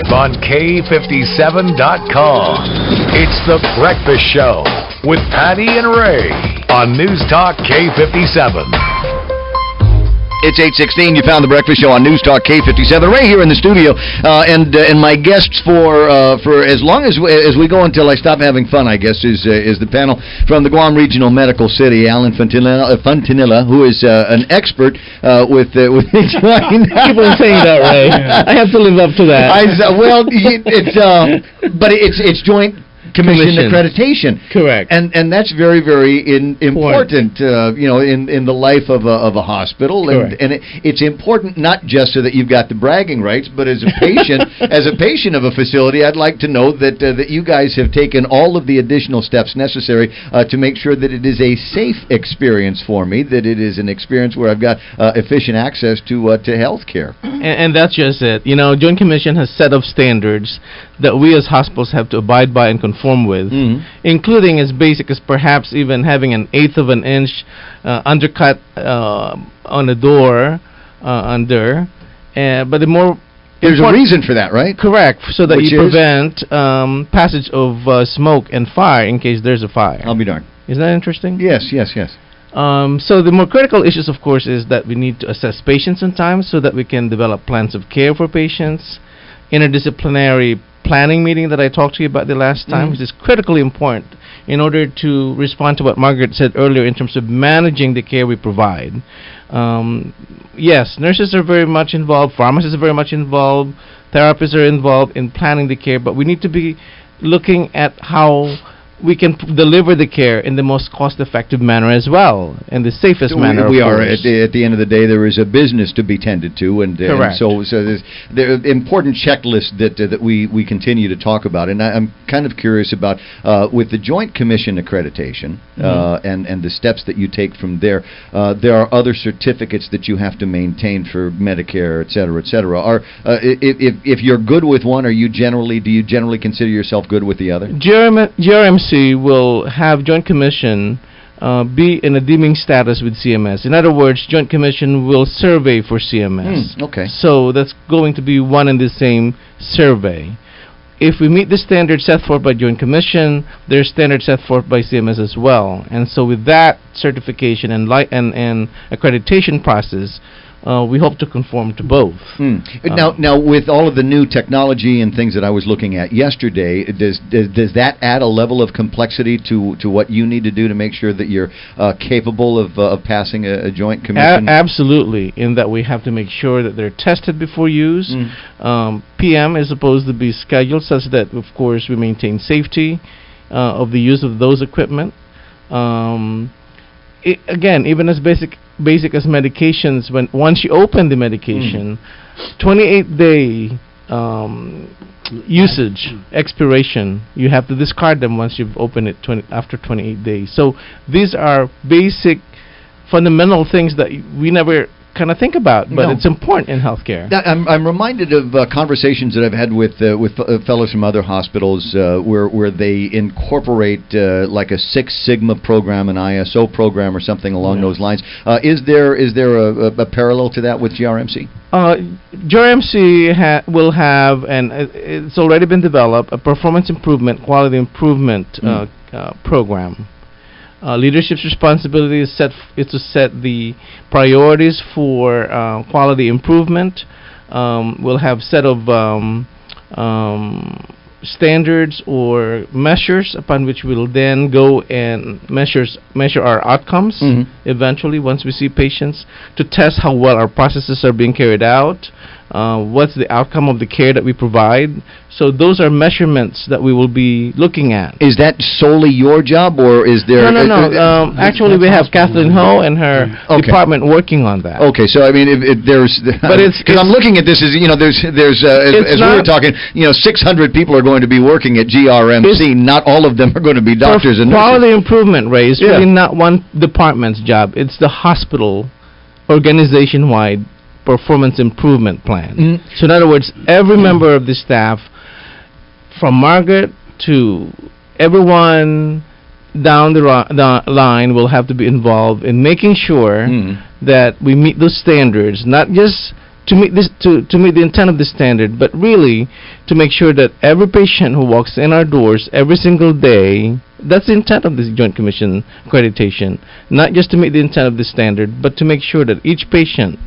live on K57.com. It's The Breakfast Show with Patty and Ray on News Talk K57. It's 8:16. You found The Breakfast Show on News Talk K57. Ray here in the studio, and my guests for as long as we go until I stop having fun, I guess, is the panel from the Guam Regional Medical City, Alan Fontanilla, who is an expert with Keep on saying that, Ray. I have to live up to that. It's Joint Commission accreditation. Correct. And that's very, very important, in the life of a hospital. And it's important not just so that you've got the bragging rights, but as a patient, of a facility, I'd like to know that you guys have taken all of the additional steps necessary to make sure that it is a safe experience for me, that it is an experience where I've got efficient access to health care. And that's just it. Joint Commission has set up standards that we as hospitals have to abide by and conform with, including as basic as perhaps even having an eighth of an inch undercut on the door but the more there's a reason for that, right? Correct, so that you prevent passage of smoke and fire in case there's a fire. I'll be darned. Isn't that interesting? Yes. So the more critical issues, of course, is that we need to assess patients in time so that we can develop plans of care for patients, interdisciplinary planning meeting that I talked to you about the last time, which is critically important in order to respond to what Margaret said earlier in terms of managing the care we provide. Yes, nurses are very much involved, pharmacists are very much involved, therapists are involved in planning the care, but we need to be looking at how we can deliver the care in the most cost-effective manner as well, and the safest manner. We are at the end of the day. There is a business to be tended to, and so there are important checklists that we continue to talk about. And I'm kind of curious about with the Joint Commission accreditation and the steps that you take from there. There are other certificates that you have to maintain for Medicare, et cetera, et cetera. If you're good with one, do you generally consider yourself good with the other? GRMC will have Joint Commission be in a deeming status with CMS. In other words, Joint Commission will survey for CMS. Okay. So that's going to be one and the same survey. If we meet the standards set forth by Joint Commission, there's standards set forth by CMS as well. And so with that certification and accreditation process, we hope to conform to both. Now, with all of the new technology and things that I was looking at yesterday, does that add a level of complexity to what you need to do to make sure that you're capable of passing a Joint Commission? Absolutely, in that we have to make sure that they're tested before use. PM is supposed to be scheduled such that, of course, we maintain safety of the use of those equipment. Again, even as basic as medications, once you open the medication, 28-day usage expiration, you have to discard them once you've opened it after 28 days. So these are basic fundamental things that we never kind of think about, but it's important in healthcare. I'm reminded of conversations that I've had with fellows from other hospitals where they incorporate like a Six Sigma program, an ISO program, or something along those lines. Is there a parallel to that with GRMC? GRMC will have, and it's already been developed, a performance improvement, quality improvement program. Leadership's responsibility is to set the priorities for quality improvement. We'll have set of standards or measures upon which we'll then go and measure our outcomes eventually once we see patients, to test how well our processes are being carried out, what's the outcome of the care that we provide. So those are measurements that we will be looking at. Is that solely your job, or is there... No. Actually, we have Kathleen Ho and her department working on that. Okay, so I mean, if there's... But because I'm looking at this as, there's as we were talking, 600 people are going to be working at GRMC. Not all of them are going to be doctors and nurses. Quality improvement, Ray, is really not one department's job. It's the hospital organization-wide performance improvement plan. So in other words, every member of the staff, from Margaret to everyone down the line, will have to be involved in making sure that we meet those standards, not just to meet the intent of this standard, but really to make sure that every patient who walks in our doors every single day, that's the intent of this Joint Commission accreditation, not just to meet the intent of this standard, but to make sure that each patient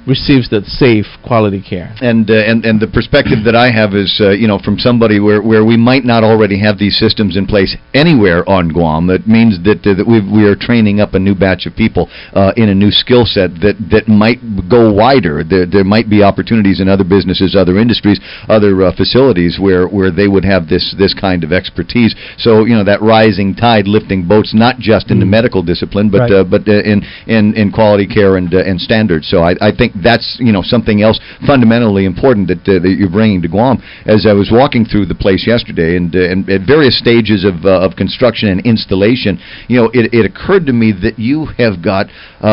receives that safe, quality care. And the perspective that I have is, from somebody where we might not already have these systems in place anywhere on Guam. It means that we are training up a new batch of people in a new skill set that might go wider. There might be opportunities in other businesses, other industries, other facilities where they would have this kind of expertise. So that rising tide lifting boats, not just in the medical discipline, but in quality care and standards. So I think that's something else fundamentally important that you're bringing to Guam. As I was walking through the place yesterday, and at various stages of construction and installation, it occurred to me that you have got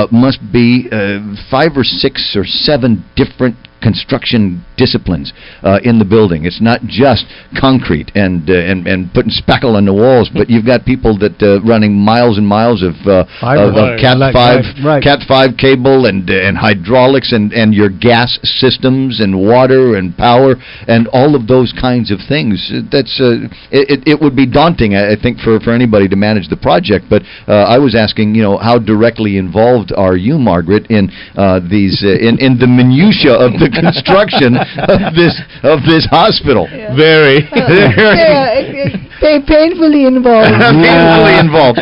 must be 5 or 6 or 7 different construction disciplines in the building. It's not just concrete and putting spackle on the walls, but you've got people that running miles and miles of Cat 5 cable and hydraulics and your gas systems and water and power and all of those kinds of things. That's it would be daunting, I think, for anybody to manage the project. But I was asking, how directly involved are you, Margaret, in these in the minutia of the construction of this hospital? Yeah. Very. Painfully involved. Painfully involved.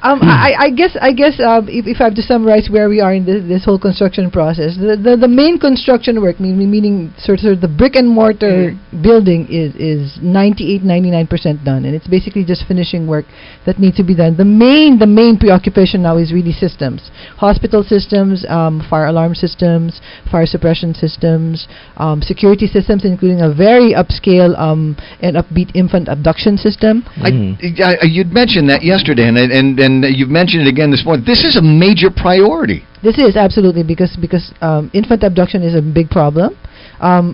I guess if I have to summarize where we are in this whole construction process, the main construction work, meaning sort of the brick and mortar building is 98-99% done, and it's basically just finishing work that needs to be done. The main preoccupation now is really systems, hospital systems, fire alarm systems, fire suppression systems, security systems, including a very upscale and upbeat infant abduction system. You'd mentioned that yesterday, and you've mentioned it again this morning. This is a major priority. This is absolutely because infant abduction is a big problem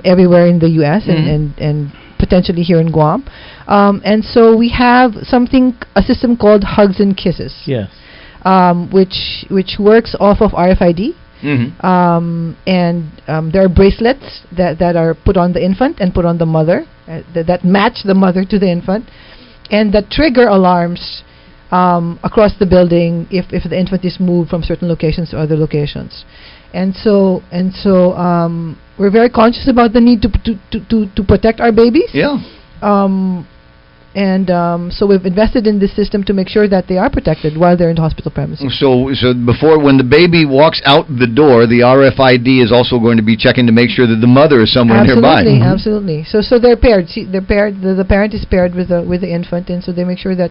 everywhere in the U.S. and potentially here in Guam, and so we have a system called Hugs and Kisses. Yes. Which works off of RFID. And there are bracelets that are put on the infant and put on the mother that match the mother to the infant, and that trigger alarms across the building if the infant is moved from certain locations to other locations. And so we're very conscious about the need to protect our babies. Yeah. So we've invested in this system to make sure that they are protected while they're in the hospital premises. So before, when the baby walks out the door, the RFID is also going to be checking to make sure that the mother is somewhere nearby. Absolutely. So they're paired. They're paired. The parent is paired with the infant, and so they make sure that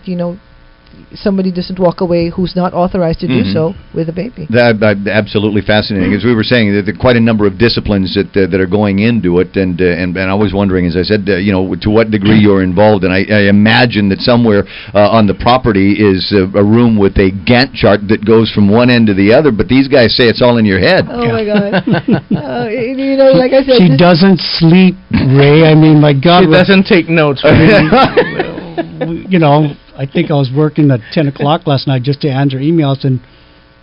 somebody doesn't walk away who's not authorized to do so with the baby. Absolutely fascinating. As we were saying, there are quite a number of disciplines that are going into it, and I was wondering, as I said, to what degree you're involved. And I imagine that somewhere on the property is a room with a Gantt chart that goes from one end to the other, but these guys say it's all in your head. Oh my God! Like I said, she doesn't sleep, Ray. I mean, my God, she doesn't take notes. I think I was working at 10 o'clock last night just to answer emails, and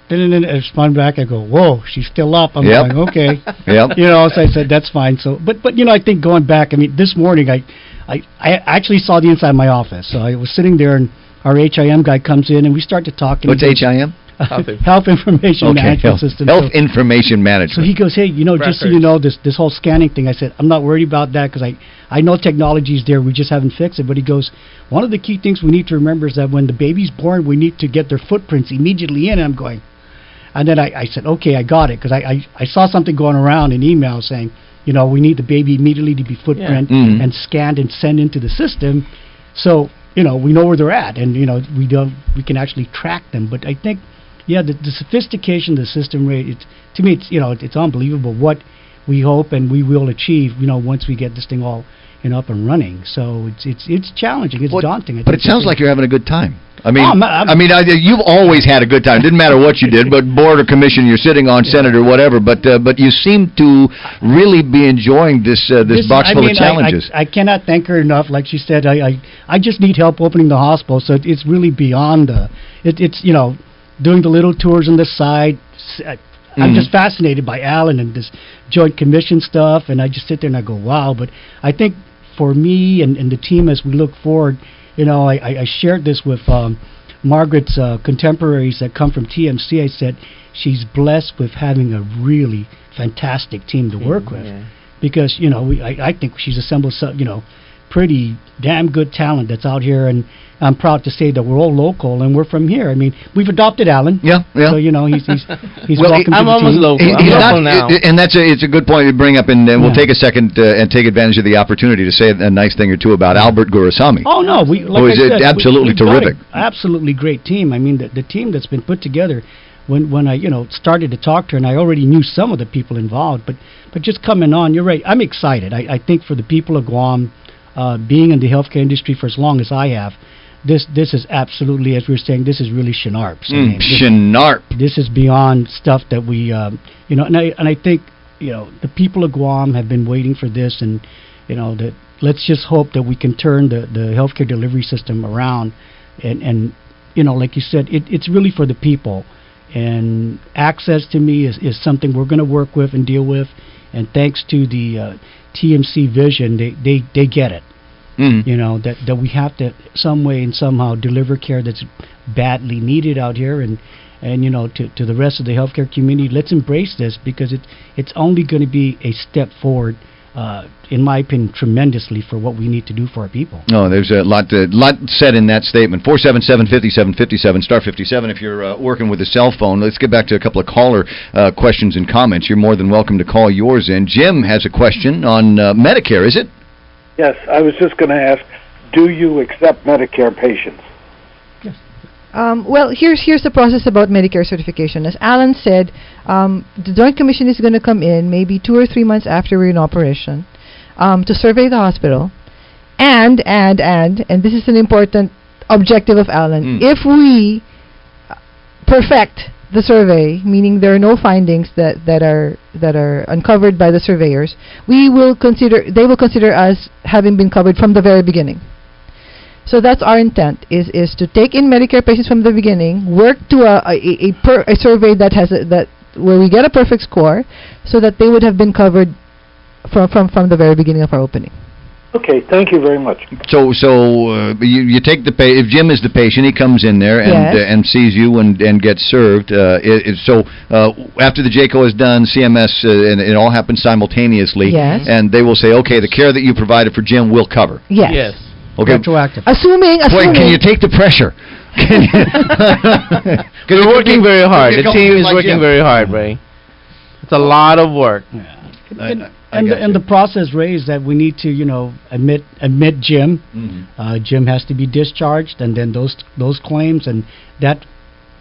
then I respond back. I go, whoa, she's still up. I'm going, okay. Yep. So I said, that's fine. So, but I think going back, this morning I actually saw the inside of my office. So I was sitting there, and our HIM guy comes in, and we start to talk. What's HIM? Health Information Management System. Health Information Management. So he goes, hey, just so you know, this whole scanning thing. I said, I'm not worried about that because I know technology's there. We just haven't fixed it. But he goes, one of the key things we need to remember is that when the baby's born, we need to get their footprints immediately in. And I'm going, and then I said, okay, I got it, because I saw something going around in email saying, we need the baby immediately to be footprint and scanned and sent into the system. So, we know where they're at, and we can actually track them. But I think, the sophistication of the system, Ray, to me, it's unbelievable what we hope and we will achieve, once we get this thing all up and running. So it's challenging, it's daunting. But it sounds like you're having a good time. You've always had a good time. Didn't matter what you did, but board or commission you're sitting on, Senate or whatever. But you seem to really be enjoying this box full of challenges. I cannot thank her enough. Like she said, I just need help opening the hospital. So it's really beyond it's doing the little tours on the side. I'm just fascinated by Alan and this Joint Commission stuff, and I just sit there and I go, wow. But I think for me and the team as we look forward, I shared this with Margaret's contemporaries that come from TMC. I said she's blessed with having a really fantastic team to work with, because I think she's assembled some pretty damn good talent that's out here, and I'm proud to say that we're all local and we're from here. I mean, we've adopted Alan. Yeah. So he's well, welcome. I'm to the almost team. local. I'm local now. And it's a good point to bring up, and we'll take a second and take advantage of the opportunity to say a nice thing or two about Albert Gurusamy. Oh no, who is absolutely terrific. Absolutely great team. I mean, the team that's been put together. When I started to talk to her, and I already knew some of the people involved, but just coming on, you're right. I'm excited. I think for the people of Guam, being in the healthcare industry for as long as I have, this is absolutely, as we were saying, this is really Shinarps. Shinarp. This is beyond stuff that we, and I think the people of Guam have been waiting for this, and that let's just hope that we can turn the healthcare delivery system around, and like you said, it's really for the people. And access to me is something we're going to work with and deal with. And thanks to the TMC vision, they get it. That we have to some way and somehow deliver care that's badly needed out here, and to the rest of the healthcare community, let's embrace this, because it's only going to be a step forward. In my opinion, tremendously for what we need to do for our people. No, there's a lot said in that statement. 477-5757, star 57 if you're working with a cell phone. Let's get back to a couple of caller questions and comments. You're more than welcome to call yours in. Jim has a question on Medicare, is it? Yes, I was just going to ask, do you accept Medicare patients? Well, here's the process about Medicare certification. As Alan said, the Joint Commission is going to come in maybe 2 or 3 months after we're in operation to survey the hospital, and this is an important objective of Alan. If we perfect the survey, meaning there are no findings that are uncovered by the surveyors, they will consider us having been covered from the very beginning. So that's our intent, is to take in Medicare patients from the beginning, work to a survey that where we get a perfect score, so that they would have been covered from the very beginning of our opening. Okay, thank you very much. So you take if Jim is the patient, he comes in there and sees you and gets served. So after the JCO is done, CMS, and it all happens simultaneously, and they will say, okay, the care that you provided for Jim will cover. Yes. Okay. Retroactive. Assuming. Wait, can you take the pressure? We're working very hard. The team is working very hard, Ray. It's a lot of work. And the process, Ray, is that we need to admit Jim. Jim has to be discharged, and then those claims and that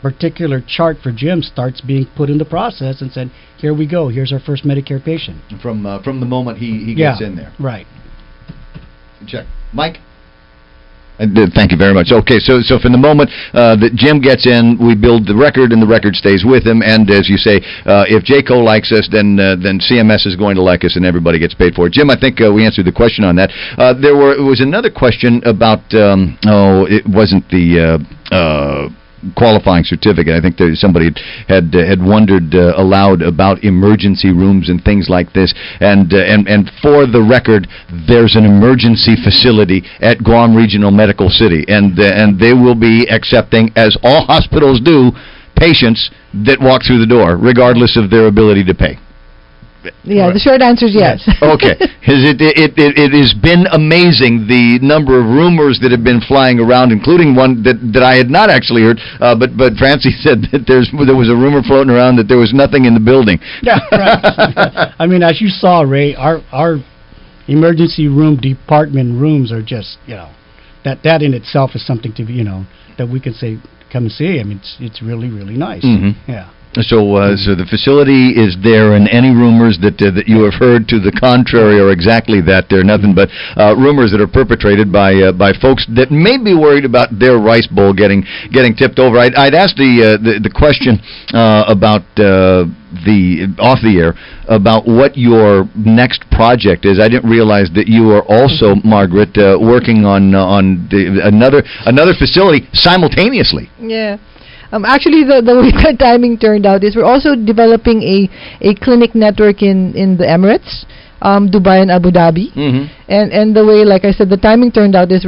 particular chart for Jim starts being put in the process and said, here we go. Here's our first Medicare patient. From the moment he gets in there. Right. Check. Mike? Thank you very much. Okay, so from the moment that Jim gets in, we build the record, and the record stays with him. And as you say, if JCO likes us, then CMS is going to like us, and everybody gets paid for it. Jim, I think we answered the question on that. There was another question about it wasn't the qualifying certificate. I think somebody had wondered aloud about emergency rooms and things like this. And for the record, there's an emergency facility at Guam Regional Medical City, and they will be accepting, as all hospitals do, patients that walk through the door, regardless of their ability to pay. Yeah, the short answer is yes. Okay. It has been amazing, the number of rumors that have been flying around, including one that I had not actually heard, but Francie said that there was a rumor floating around that there was nothing in the building. Yeah, right. I mean, as you saw, Ray, our emergency room department rooms are just, that in itself is something to be, that we can say, come and see. I mean, it's really, really nice. Yeah. So the facility is there, and any rumors that you have heard to the contrary are exactly that. They're nothing but rumors that are perpetrated by folks that may be worried about their rice bowl getting tipped over. I'd asked the question about off the air about what your next project is. I didn't realize that you are also, Margaret, working on another facility simultaneously. Yeah. Actually, the way the timing turned out is we're also developing a clinic network in the Emirates, Dubai and Abu Dhabi. And the way, like I said, the timing turned out is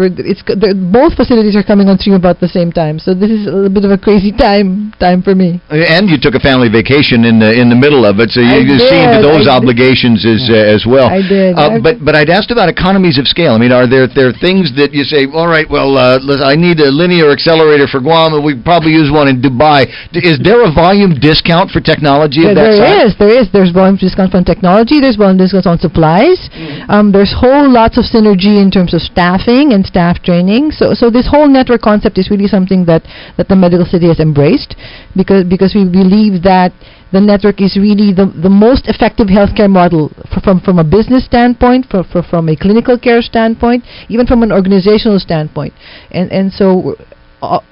both facilities are coming on stream about the same time. So this is a little bit of a crazy time for me. And you took a family vacation in the middle of it, so you see into those obligations as well. I did. But I'd asked about economies of scale. I mean, are there things that you say, all right, well, I need a linear accelerator for Guam, and we probably use one in Dubai. Is there a volume discount for technology of that size? There is. There's volume discount on technology. There's volume discount on supplies. There's lots of synergy in terms of staffing and staff training. So this whole network concept is really something that the medical city has embraced, because we believe that the network is really the most effective healthcare model from a business standpoint, from a clinical care standpoint, even from an organizational standpoint. And so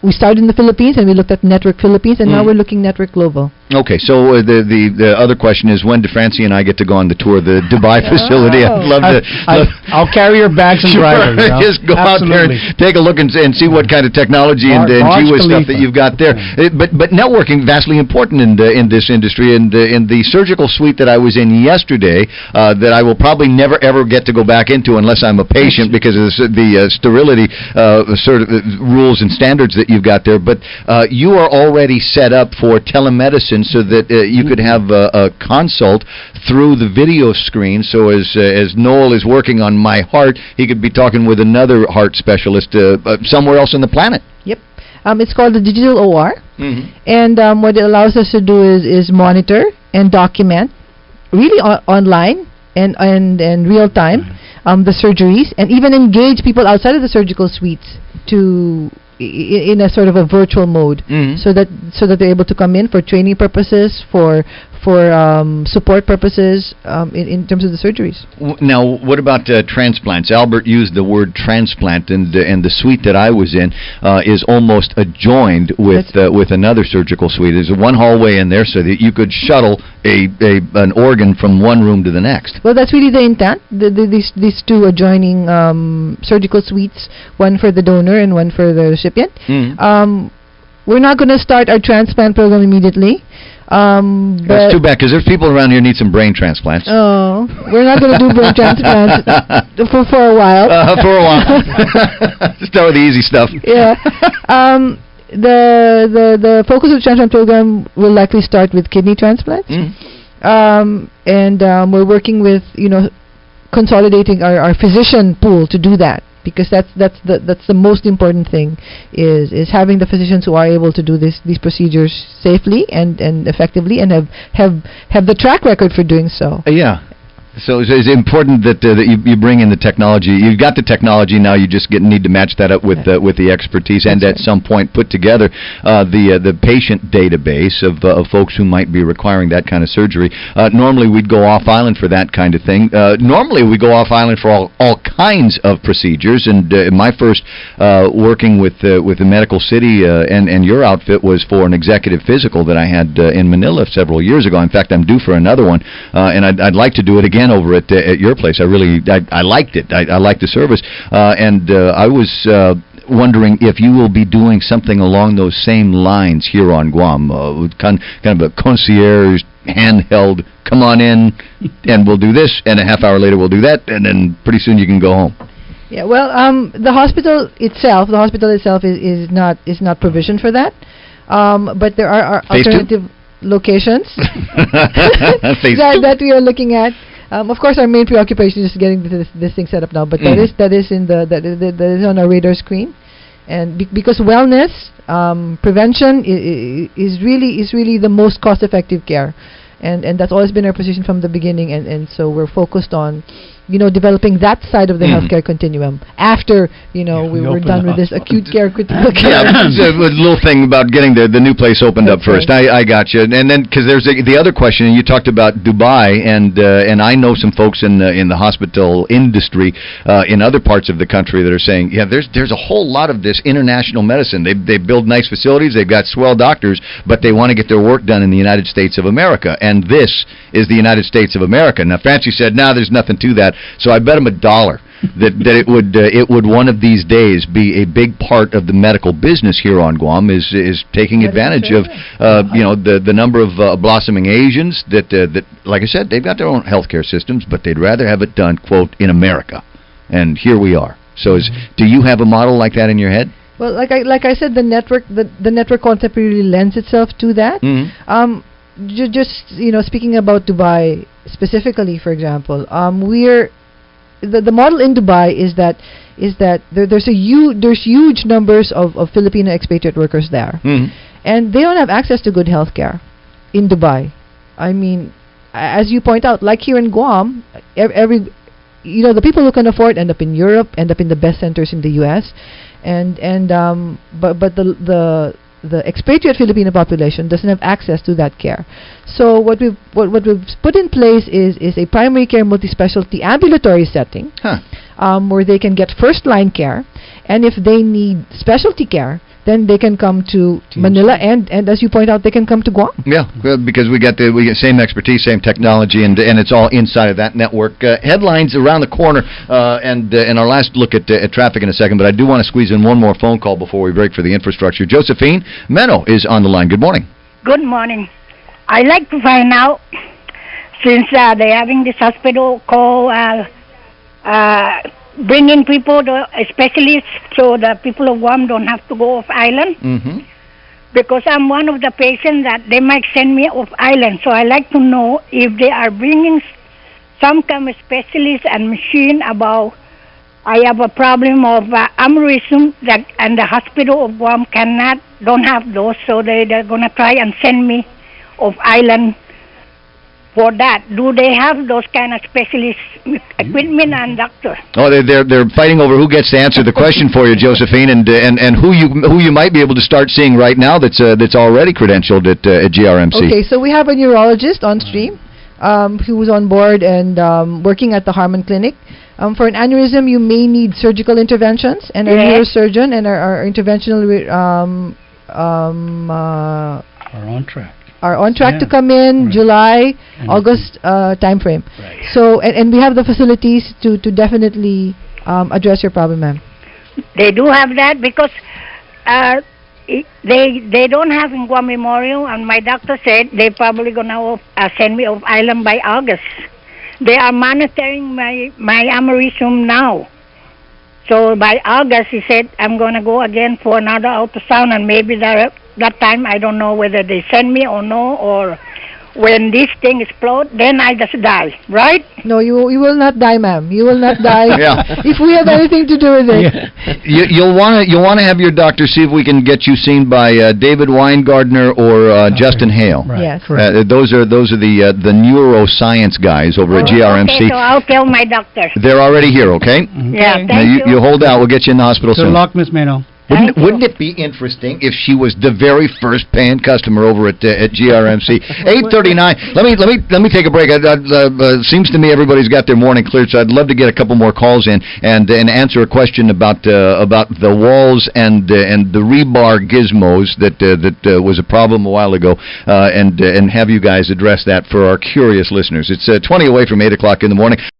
we started in the Philippines, and we looked at Network Philippines, and now we're looking Network Global. Okay, so the other question is, when do Francie and I get to go on the tour of the Dubai facility? I'd love to. I'll carry your bags and drivers. Just go out there and take a look and see what kind of technology and GWIS stuff that you've got there. But networking vastly important in this industry, and in the surgical suite that I was in yesterday, that I will probably never ever get to go back into unless I'm a patient because of the sterility rules and standards that you've got there. But you are already set up for telemedicine, so that you could have a consult through the video screen. So as Noel is working on my heart, he could be talking with another heart specialist somewhere else on the planet. Yep. It's called the digital OR, and what it allows us to do is monitor and document really online and real time the surgeries, and even engage people outside of the surgical suites in a sort of a virtual mode, so that they're able to come in for training purposes, for support purposes, in terms of the surgeries. Now, what about transplants? Albert used the word transplant, and the suite that I was in is almost adjoined with another surgical suite. There's one hallway in there, so that you could shuttle an organ from one room to the next. Well, that's really the intent. These two adjoining surgical suites, one for the donor and one for the recipient. We're not going to start our transplant program immediately. That's too bad, because there's people around here need some brain transplants. Oh, we're not going to do brain transplants for a while. For a while. Start with the easy stuff. Yeah. The focus of the transplant program will likely start with kidney transplants. And we're working with, consolidating our physician pool to do that, because that's the most important thing, is having the physicians who are able to do these procedures safely and effectively, and have the track record for doing so. Yeah. So it's important that you bring in the technology. You've got the technology now. You just need to match that up with the expertise, and at some point put together the patient database of folks who might be requiring that kind of surgery. Normally we'd go off island for that kind of thing. Normally we go off island for all kinds of procedures. And my first working with the medical city and your outfit was for an executive physical that I had in Manila several years ago. In fact, I'm due for another one, and I'd like to do it again over at your place. I liked it. I liked the service, and I was wondering if you will be doing something along those same lines here on Guam, kind of a concierge, handheld, come on in, and we'll do this, and a half hour later we'll do that, and then pretty soon you can go home. Yeah, well, the hospital itself is not provisioned for that, but there are alternative locations that we are looking at. Of course, our main preoccupation is getting this thing set up now, but that is on our radar screen, and because wellness, prevention is really the most cost-effective care, and that's always been our position from the beginning, and so we're focused on developing that side of the healthcare continuum after, we were done with this acute care, critical care. Yeah, a little thing about getting the new place opened up first. Right. I got you. And then, because there's the other question, and you talked about Dubai, and I know some folks in the hospital industry in other parts of the country that are saying, there's a whole lot of this international medicine. They build nice facilities, they've got swell doctors, but they want to get their work done in the United States of America, and this is the United States of America. Now, Francie said, there's nothing to that. So I bet him $1 that it would one of these days be a big part of the medical business here on Guam is taking advantage of the number of blossoming Asians that like I said, they've got their own healthcare systems, but they'd rather have it done, quote, in America. And here we are. So do you have a model like that in your head? Well, like I said, the network concept really lends itself to that. Just speaking about Dubai specifically, for example, we're the model in Dubai is that there's huge numbers of Filipino expatriate workers there, and they don't have access to good health care in Dubai. I mean, as you point out, like here in Guam, the people who can afford end up in Europe, end up in the best centers in the U.S. But the expatriate Filipino population doesn't have access to that care. So what we've put in place is a primary care multi-specialty ambulatory setting, where they can get first line care, and if they need specialty care, then they can come to Manila, and as you point out, they can come to Guam. Yeah, because we get same expertise, same technology, and it's all inside of that network. Headlines around the corner, and our last look at traffic in a second, but I do want to squeeze in one more phone call before we break for the infrastructure. Josephine Meno is on the line. Good morning. Good morning. I'd like to find out, since they're having this hospital call bringing people to specialists so the people of Guam don't have to go off island. Because I'm one of the patients that they might send me off island. So I'd like to know if they are bringing some kind of specialist and machine about I have a problem of aneurysm and the hospital of Guam don't have those, so they're going to try and send me off island for that. Do they have those kind of specialist equipment and doctor? Oh, they're fighting over who gets to answer the question for you, Josephine, and who you might be able to start seeing right now that's already credentialed at GRMC. Okay, so we have a neurologist on stream who was on board and working at the Harmon Clinic. For an aneurysm, you may need surgical interventions, and our neurosurgeon and our interventional are on track. Are on track to come in July, August time frame. So and we have the facilities to definitely address your problem, ma'am. They do have that because they don't have in Guam Memorial, and my doctor said they're probably gonna send me off island by August. They are monitoring my aneurysm now. So by August, he said, I'm going to go again for another ultrasound, and maybe that time, I don't know whether they send me or no, or when this thing explodes, then I just die, right? No, you will not die, ma'am. You will not die if we have anything to do with it. You'll want to have your doctor see if we can get you seen by David Weingardner or Justin Hale. Yes. Those are the neuroscience guys over at GRMC. Okay, so I'll tell my doctor. They're already here, okay? Yeah, thank you. You hold out. We'll get you in the hospital soon. Good luck, Miss Mano. Wouldn't it be interesting if she was the very first paying customer over at GRMC? 8:39. Let me take a break. Seems to me everybody's got their morning cleared, so I'd love to get a couple more calls in and answer a question about the walls and the rebar gizmos that was a problem a while ago, and have you guys address that for our curious listeners. It's 20 away from 8 o'clock in the morning.